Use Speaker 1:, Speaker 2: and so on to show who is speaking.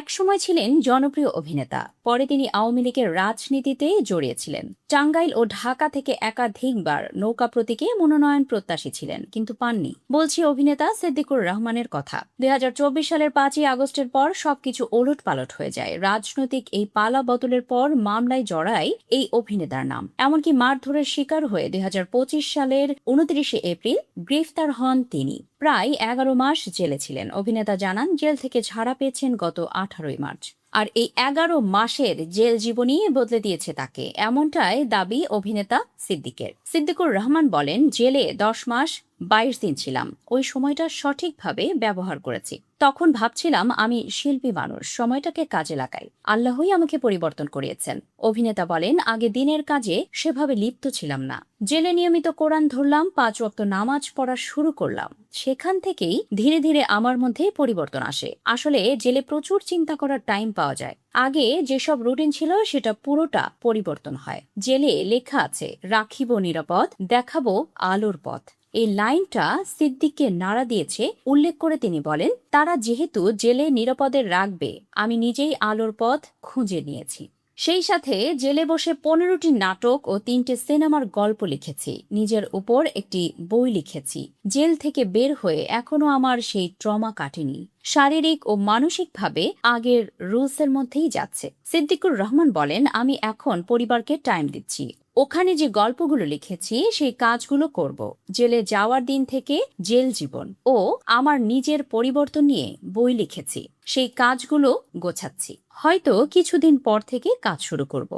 Speaker 1: একসময় ছিলেন জনপ্রিয় অভিনেতা, পরে তিনি আওয়ামী লীগের রাজনীতিতে জড়িয়েছিলেন। টাঙ্গাইল ও ঢাকা থেকে একাধিকবার নৌকা প্রতীকে মনোনয়ন প্রত্যাশী ছিলেন, কিন্তু পাননি। বলছি অভিনেতা সিদ্দিকুর রহমানের কথা। ২০২৪ সালের ৫ই আগস্টের পর সবকিছু ওলট পালট হয়ে যায়। রাজনৈতিক এই পালা বদলের পর মামলায় জড়ায় এই অভিনেতার নাম। এমনকি মারধরের শিকার হয়ে ২০২৫ সালের ২৯শে এপ্রিল গ্রেফতার হন তিনি। প্রায় ১১ মাস জেলে ছিলেন। অভিনেতা জানান, জেল থেকে ছাড়া পেয়েছেন গত ১৮ মার্চ। আর এই ১১ মাসের জেল জীবনই বদলে দিয়েছে তাকে, এমনটাই দাবি অভিনেতা সিদ্দিকের। সিদ্দিকুর রহমান বলেন, জেলে ১০ মাস ২২ দিন ছিলাম। ওই সময়টা সঠিকভাবে ব্যবহার করেছি। তখন ভাবছিলাম আমি শিল্পী মানুষ, সময়টাকে কাজে লাগাই। আল্লাহই আমাকে পরিবর্তন করিয়েছেন। অভিনেতা বলেন, আগে দিনের কাজে সেভাবে লিপ্ত ছিলাম না। জেলে নিয়মিত কোরআন ধরলাম, ৫ ওয়াক্ত নামাজ পড়া শুরু করলাম। সেখান থেকেই ধীরে ধীরে আমার মধ্যে পরিবর্তন আসে। আসলে জেলে প্রচুর চিন্তা করার টাইম পাওয়া যায়। আগে যেসব রুটিন ছিল সেটা পুরোটা পরিবর্তন হয়। জেলে লেখা আছে, রাখিব নিরাপদ, দেখাবো আলোর পথ। এই লাইনটা সিদ্দিককে নাড়া দিয়েছে। উল্লেখ করে তিনি বলেন, তারা যেহেতু জেলে নিরাপদে রাখবে, আমি নিজেই আলোর পথ খুঁজে নিয়েছি। সেই সাথে জেলে বসে ১৫টি নাটক ও ৩টে সিনেমার গল্প লিখেছি। নিজের উপর একটি বই লিখেছি। জেল থেকে বের হয়ে এখনো আমার সেই ট্রমা কাটেনি। শারীরিক ও মানসিকভাবে আগের রুলসের মধ্যেই যাচ্ছে। সিদ্দিকুর রহমান বলেন, আমি এখন পরিবারকে টাইম দিচ্ছি। ওখানে যে গল্পগুলো লিখেছি সেই কাজগুলো করব। জেলে যাওয়ার দিন থেকে জেল জীবন ও আমার নিজের পরিবর্তন নিয়ে বই লিখেছি। সেই কাজগুলো গোছাচ্ছি। হয়তো কিছুদিন পর থেকে কাজ শুরু করব।